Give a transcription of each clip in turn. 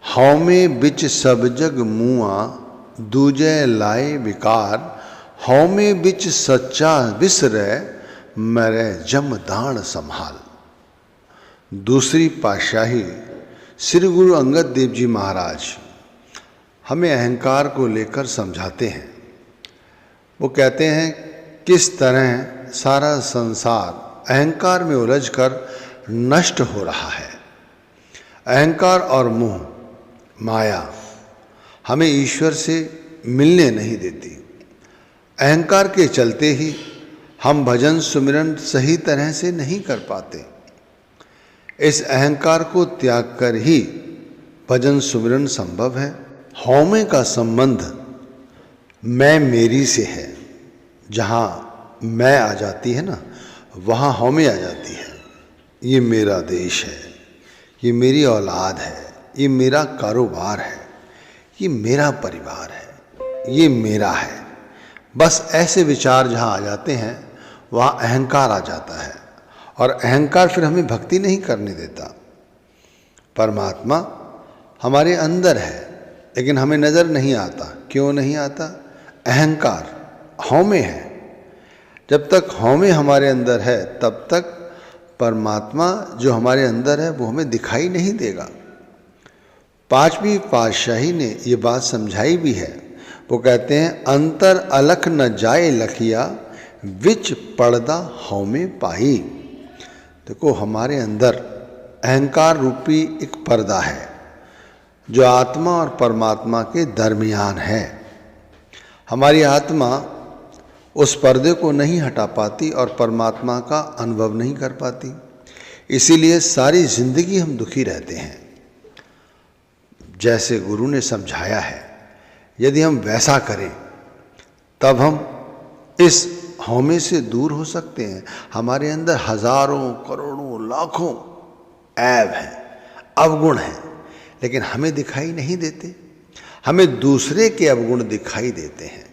हौ में बिच सब जग मुआ, दूजे लाए विकार। हौ में बिच सच्चा विसरै, मरे जम दान संभाल। दूसरी पातशाही श्री गुरु अंगद देव जी महाराज हमें अहंकार को लेकर समझाते हैं। वो कहते हैं किस तरह सारा संसार अहंकार में उलझकर नष्ट हो रहा है। अहंकार और मोह माया हमें ईश्वर से मिलने नहीं देती। अहंकार के चलते ही हम भजन सुमिरन सही तरह से नहीं कर पाते। इस अहंकार को त्याग कर ही भजन सुमिरन संभव है। हौमे का संबंध मैं मेरी से है। जहाँ मैं आ जाती है ना, वहाँ हौमे आ जाती है। ये मेरा देश है, ये मेरी औलाद है, ये मेरा कारोबार है, ये मेरा परिवार है, ये मेरा है। बस ऐसे विचार जहाँ आ जाते हैं वहाँ अहंकार आ जाता है और अहंकार फिर हमें भक्ति नहीं करने देता। परमात्मा हमारे अंदर है लेकिन हमें नज़र नहीं आता। क्यों नहीं आता? अहंकार हौमे है। जब तक हौमे हमारे अंदर है तब तक परमात्मा जो हमारे अंदर है वो हमें दिखाई नहीं देगा। पांचवी पातशाही ने ये बात समझाई भी है। वो कहते हैं अंतर अलख न जाए लखिया, विच पर्दा हौमे पाई। देखो हमारे अंदर अहंकार रूपी एक पर्दा है जो आत्मा और परमात्मा के दरमियान है। हमारी आत्मा उस पर्दे को नहीं हटा पाती और परमात्मा का अनुभव नहीं कर पाती। इसीलिए सारी जिंदगी हम दुखी रहते हैं। जैसे गुरु ने समझाया है यदि हम वैसा करें तब हम इस हौमे से दूर हो सकते हैं। हमारे अंदर हजारों करोड़ों लाखों ऐब हैं, अवगुण हैं, लेकिन हमें दिखाई नहीं देते। हमें दूसरे के अवगुण दिखाई देते हैं।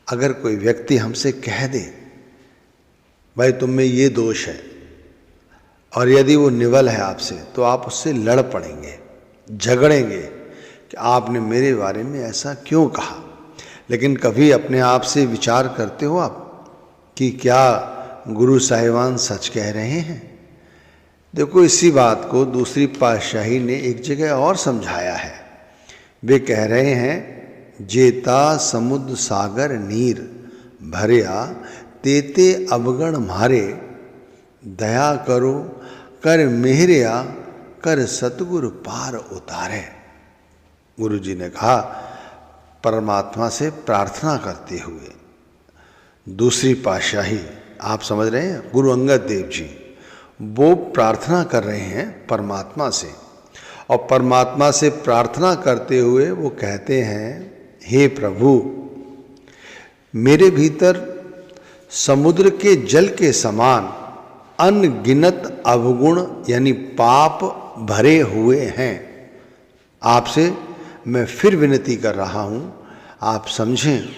अगर कोई व्यक्ति हमसे कह दे भाई तुम में ये दोष है, और यदि वो निवल है आपसे, तो आप उससे लड़ पड़ेंगे, झगड़ेंगे कि आपने मेरे बारे में ऐसा क्यों कहा। लेकिन कभी अपने आप से विचार करते हो आप कि क्या गुरु साहिबान सच कह रहे हैं? देखो इसी बात को दूसरी पातशाही ने एक जगह और समझाया है। वे कह रहे हैं जेता समुद्र सागर नीर भरिया, तेते अवगण मारे, दया करो कर मेहरिया, कर सतगुरु पार उतारे। गुरु जी ने कहा परमात्मा से प्रार्थना करते हुए, दूसरी पातशाही आप समझ रहे हैं गुरु अंगद देव जी, वो प्रार्थना कर रहे हैं परमात्मा से। और परमात्मा से प्रार्थना करते हुए वो कहते हैं हे प्रभु, मेरे भीतर समुद्र के जल के समान अनगिनत अवगुण यानी पाप भरे हुए हैं। आपसे मैं फिर विनती कर रहा हूँ, आप समझें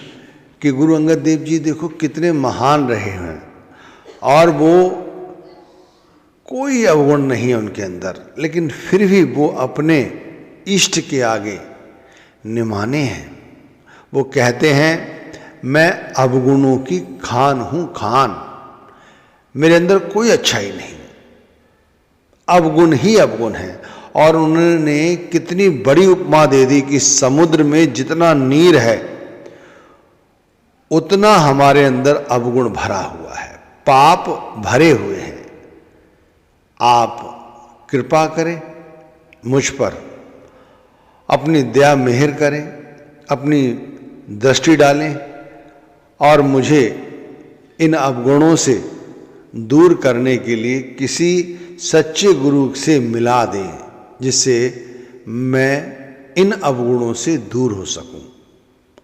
कि गुरु अंगद देव जी देखो कितने महान रहे हैं और वो कोई अवगुण नहीं है उनके अंदर, लेकिन फिर भी वो अपने इष्ट के आगे निमाने हैं। वो कहते हैं मैं अवगुणों की खान हूँ, खान, मेरे अंदर कोई अच्छाई नहीं, अवगुण ही अवगुण है। और उन्होंने कितनी बड़ी उपमा दे दी कि समुद्र में जितना नीर है उतना हमारे अंदर अवगुण भरा हुआ है, पाप भरे हुए हैं। आप कृपा करें मुझ पर, अपनी दया मेहर करें, अपनी दृष्टि डालें और मुझे इन अवगुणों से दूर करने के लिए किसी सच्चे गुरु से मिला दें जिससे मैं इन अवगुणों से दूर हो सकूं।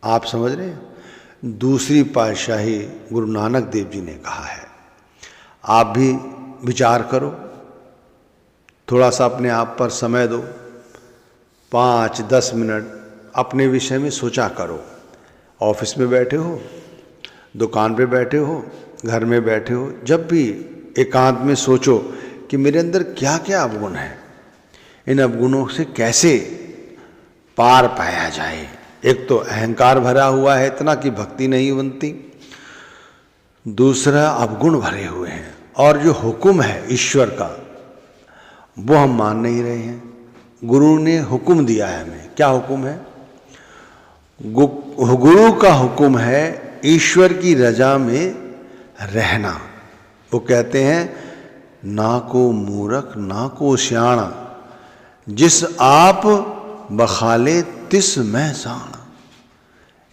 आप समझ रहे हैं? दूसरी पातशाही गुरु नानक देव जी ने कहा है। आप भी विचार करो, थोड़ा सा अपने आप पर समय दो, 5-10 मिनट अपने विषय में सोचा करो। ऑफिस में बैठे हो, दुकान पे बैठे हो, घर में बैठे हो, जब भी एकांत में सोचो कि मेरे अंदर क्या क्या अवगुण है, इन अवगुणों से कैसे पार पाया जाए। एक तो अहंकार भरा हुआ है इतना कि भक्ति नहीं बनती, दूसरा अवगुण भरे हुए हैं, और जो हुक्म है ईश्वर का वो हम मान नहीं रहे हैं। गुरु ने हुक्म दिया है हमें, क्या हुक्म है? गुरु का हुक्म है ईश्वर की रजा में रहना। वो कहते हैं ना को मूरख ना को सियाणा, जिस आप बखाले तिस मैं साण।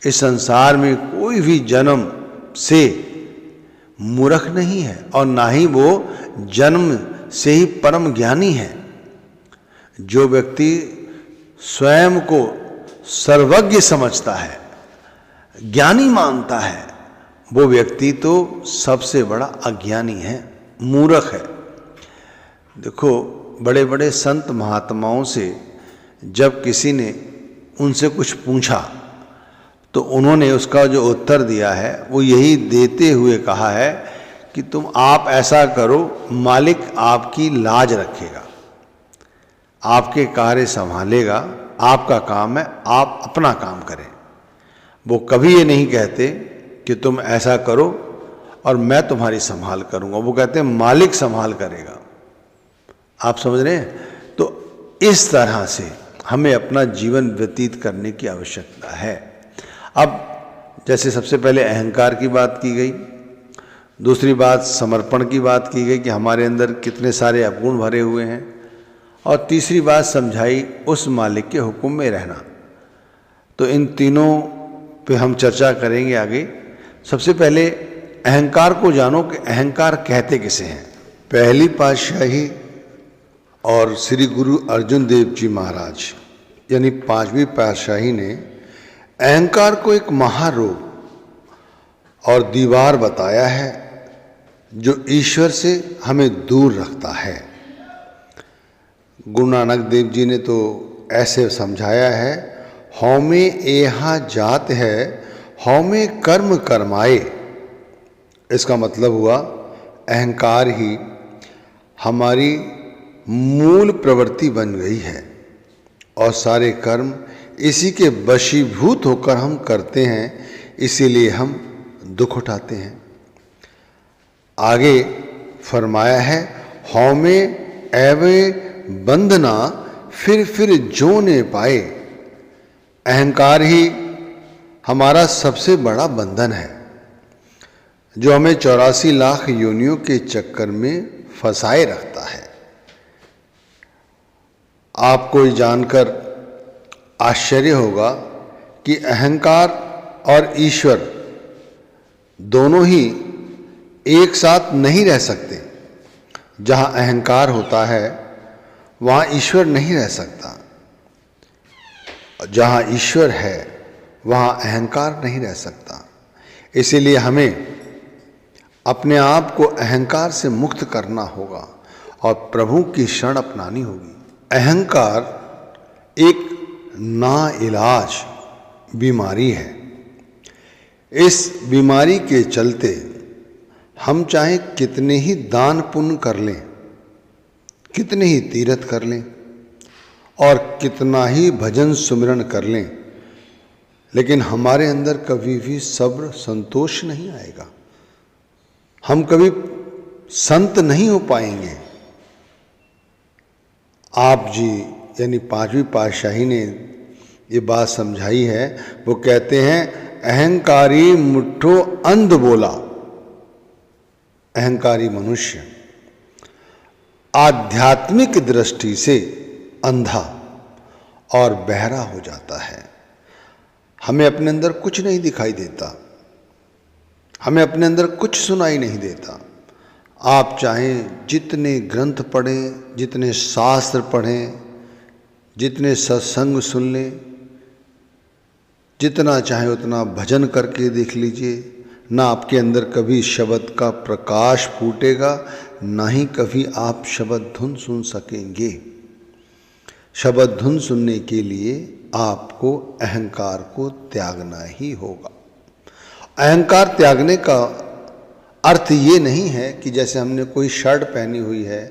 इस संसार में कोई भी जन्म से मूर्ख नहीं है और ना ही वो जन्म से ही परम ज्ञानी है। जो व्यक्ति स्वयं को सर्वज्ञ समझता है, ज्ञानी मानता है, वो व्यक्ति तो सबसे बड़ा अज्ञानी है, मूर्ख है। देखो बड़े बड़े संत महात्माओं से जब किसी ने उनसे कुछ पूछा तो उन्होंने उसका जो उत्तर दिया है वो यही देते हुए कहा है कि तुम आप ऐसा करो, मालिक आपकी लाज रखेगा, आपके कार्य संभालेगा, आपका काम है, आप अपना काम करें। वो कभी ये नहीं कहते कि तुम ऐसा करो और मैं तुम्हारी संभाल करूंगा, वो कहते हैं मालिक संभाल करेगा। आप समझ रहे हैं? तो इस तरह से हमें अपना जीवन व्यतीत करने की आवश्यकता है। अब जैसे सबसे पहले अहंकार की बात की गई, दूसरी बात समर्पण की बात की गई कि हमारे अंदर कितने सारे अवगुण भरे हुए हैं, और तीसरी बात समझाई उस मालिक के हुक्म में रहना। तो इन तीनों पे हम चर्चा करेंगे आगे। सबसे पहले अहंकार को जानो कि अहंकार कहते किसे हैं। पहली पातशाही और श्री गुरु अर्जुन देव जी महाराज यानी पांचवी पातशाही ने अहंकार को एक महारोग और दीवार बताया है जो ईश्वर से हमें दूर रखता है। गुरु नानक देव जी ने तो ऐसे समझाया है, हौमे एहा जात है हौमे कर्म कर्माए। इसका मतलब हुआ अहंकार ही हमारी मूल प्रवृत्ति बन गई है और सारे कर्म इसी के वशीभूत होकर हम करते हैं, इसीलिए हम दुख उठाते हैं। आगे फरमाया है, हौमे एवे बंधना फिर जो ने पाए। अहंकार ही हमारा सबसे बड़ा बंधन है जो हमें 84 लाख योनियों के चक्कर में फंसाए रखता है। आपको जानकर आश्चर्य होगा कि अहंकार और ईश्वर दोनों ही एक साथ नहीं रह सकते। जहाँ अहंकार होता है वहाँ ईश्वर नहीं रह सकता, जहाँ ईश्वर है वहाँ अहंकार नहीं रह सकता। इसीलिए हमें अपने आप को अहंकार से मुक्त करना होगा और प्रभु की शरण अपनानी होगी। अहंकार एक नाइलाज बीमारी है। इस बीमारी के चलते हम चाहे कितने ही दान पुण्य कर लें, कितने ही तीर्थ कर लें और कितना ही भजन सुमिरन कर लें, लेकिन हमारे अंदर कभी भी सब्र संतोष नहीं आएगा। हम कभी संत नहीं हो पाएंगे। आप जी यानी पांचवी पातशाही ने ये बात समझाई है। वो कहते हैं, अहंकारी मुट्ठो अंध बोला। अहंकारी मनुष्य आध्यात्मिक दृष्टि से अंधा और बहरा हो जाता है। हमें अपने अंदर कुछ नहीं दिखाई देता, हमें अपने अंदर कुछ सुनाई नहीं देता। आप चाहें जितने ग्रंथ पढ़ें, जितने शास्त्र पढ़ें, जितने सत्संग सुन लें, जितना चाहे उतना भजन करके देख लीजिए, ना आपके अंदर कभी शब्द का प्रकाश फूटेगा, ना ही कभी आप शब्द धुन सुन सकेंगे। शब्द धुन सुनने के लिए आपको अहंकार को त्यागना ही होगा। अहंकार त्यागने का अर्थ ये नहीं है कि जैसे हमने कोई शर्ट पहनी हुई है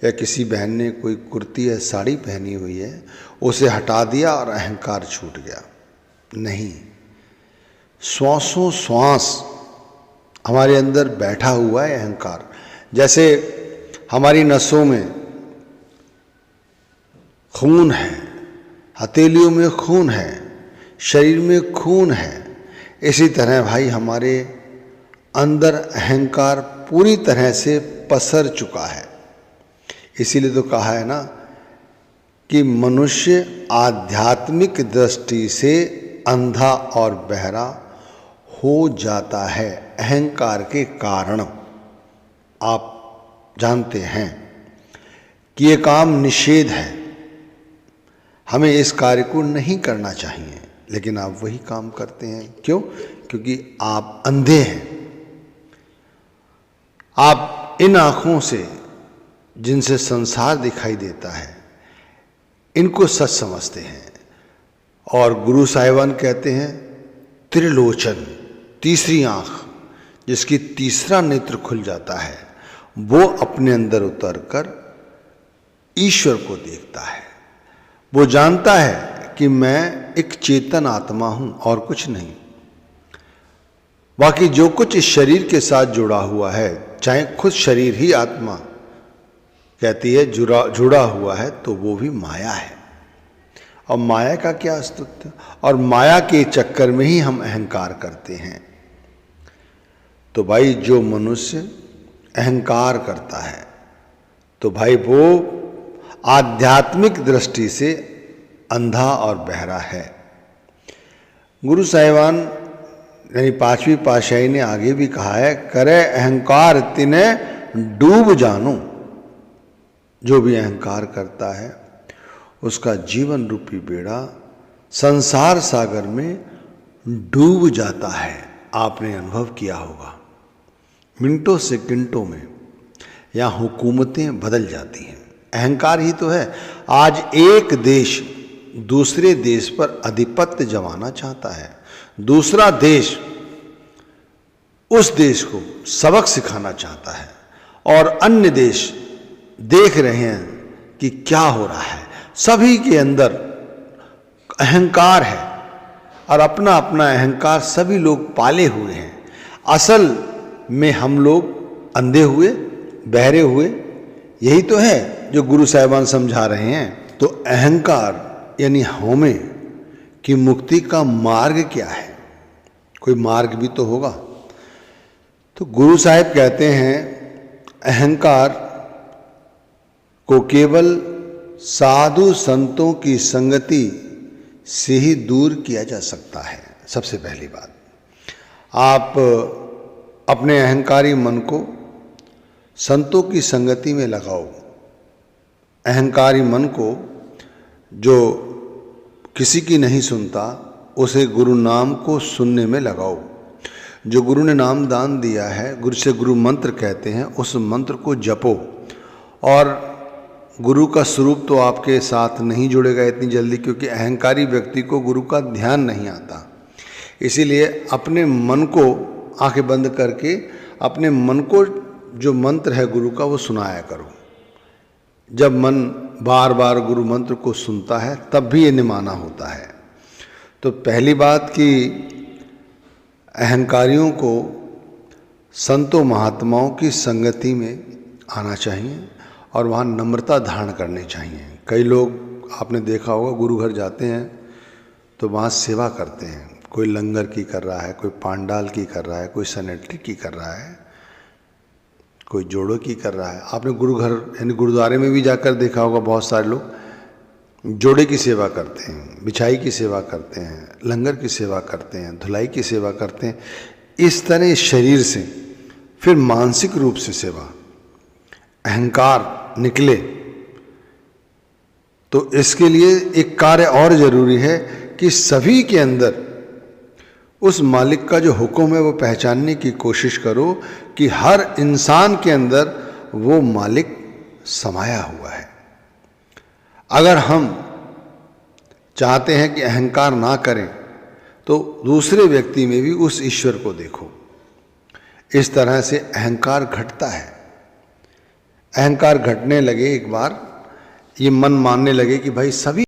या किसी बहन ने कोई कुर्ती या साड़ी पहनी हुई है, उसे हटा दिया और अहंकार छूट गया। नहीं, श्वासों श्वास हमारे अंदर बैठा हुआ है अहंकार। जैसे हमारी नसों में खून है, हथेलियों में खून है, शरीर में खून है, इसी तरह भाई हमारे अंदर अहंकार पूरी तरह से पसर चुका है। इसीलिए तो कहा है ना कि मनुष्य आध्यात्मिक दृष्टि से अंधा और बहरा हो जाता है अहंकार के कारण। आप जानते हैं कि ये काम निषेध है, हमें इस कार्य को नहीं करना चाहिए, लेकिन आप वही काम करते हैं। क्यों? क्योंकि आप अंधे हैं। आप इन आँखों से जिनसे संसार दिखाई देता है, इनको सच समझते हैं। और गुरु साहिबान कहते हैं त्रिलोचन, तीसरी आँख, जिसकी तीसरा नेत्र खुल जाता है, वो अपने अंदर उतरकर ईश्वर को देखता है। वो जानता है कि मैं एक चेतन आत्मा हूं और कुछ नहीं। बाकी जो कुछ इस शरीर के साथ जुड़ा हुआ है, चाहे खुद शरीर ही आत्मा कहती है जुड़ा हुआ है, तो वो भी माया है। और माया का क्या अस्तित्व? और माया के चक्कर में ही हम अहंकार करते हैं। तो भाई जो मनुष्य अहंकार करता है, तो भाई वो आध्यात्मिक दृष्टि से अंधा और बहरा है। गुरु साहिबान यानी पांचवी पातशाही ने आगे भी कहा है, करे अहंकार तिने डूब जानो। जो भी अहंकार करता है उसका जीवन रूपी बेड़ा संसार सागर में डूब जाता है। आपने अनुभव किया होगा, मिनटों सेकंडों में यहाँ हुकूमतें बदल जाती हैं। अहंकार ही तो है। आज एक देश दूसरे देश पर आधिपत्य जमाना चाहता है, दूसरा देश उस देश को सबक सिखाना चाहता है, और अन्य देश देख रहे हैं कि क्या हो रहा है। सभी के अंदर अहंकार है और अपना अपना अहंकार सभी लोग पाले हुए हैं। असल में हम लोग अंधे हुए, बहरे हुए, यही तो है जो गुरु साहिबान समझा रहे हैं। तो अहंकार यानी हौमे की मुक्ति का मार्ग क्या है? कोई मार्ग भी तो होगा। तो गुरु साहिब कहते हैं अहंकार को केवल साधु संतों की संगति से ही दूर किया जा सकता है। सबसे पहली बात, आप अपने अहंकारी मन को संतों की संगति में लगाओ। अहंकारी मन को जो किसी की नहीं सुनता, उसे गुरु नाम को सुनने में लगाओ। जो गुरु ने नाम दान दिया है, गुरु से गुरु मंत्र कहते हैं, उस मंत्र को जपो। और गुरु का स्वरूप तो आपके साथ नहीं जुड़ेगा इतनी जल्दी, क्योंकि अहंकारी व्यक्ति को गुरु का ध्यान नहीं आता। इसीलिए अपने मन को आंखें बंद करके अपने मन को जो मंत्र है गुरु का वो सुनाया करो। जब मन बार बार गुरु मंत्र को सुनता है तब भी ये निमाना होता है। तो पहली बात कि अहंकारियों को संतों महात्माओं की संगति में आना चाहिए और वहाँ नम्रता धारण करनी चाहिए। कई लोग आपने देखा होगा गुरु घर जाते हैं तो वहाँ सेवा करते हैं। कोई लंगर की कर रहा है, कोई पांडाल की कर रहा है, कोई सैनिटरी की कर रहा है, कोई जोड़ों की कर रहा है। आपने गुरु घर यानी गुरुद्वारे में भी जाकर देखा होगा, बहुत सारे लोग जोड़े की सेवा करते हैं, बिछाई की सेवा करते हैं, लंगर की सेवा करते हैं, धुलाई की सेवा करते हैं। इस तरह इस शरीर से फिर मानसिक रूप से सेवा, अहंकार निकले। तो इसके लिए एक कार्य और जरूरी है कि सभी के अंदर उस मालिक का जो हुक्म है वो पहचानने की कोशिश करो कि हर इंसान के अंदर वो मालिक समाया हुआ है। अगर हम चाहते हैं कि अहंकार ना करें तो दूसरे व्यक्ति में भी उस ईश्वर को देखो। इस तरह से अहंकार घटता है। अहंकार घटने लगे, एक बार ये मन मानने लगे कि भाई सभी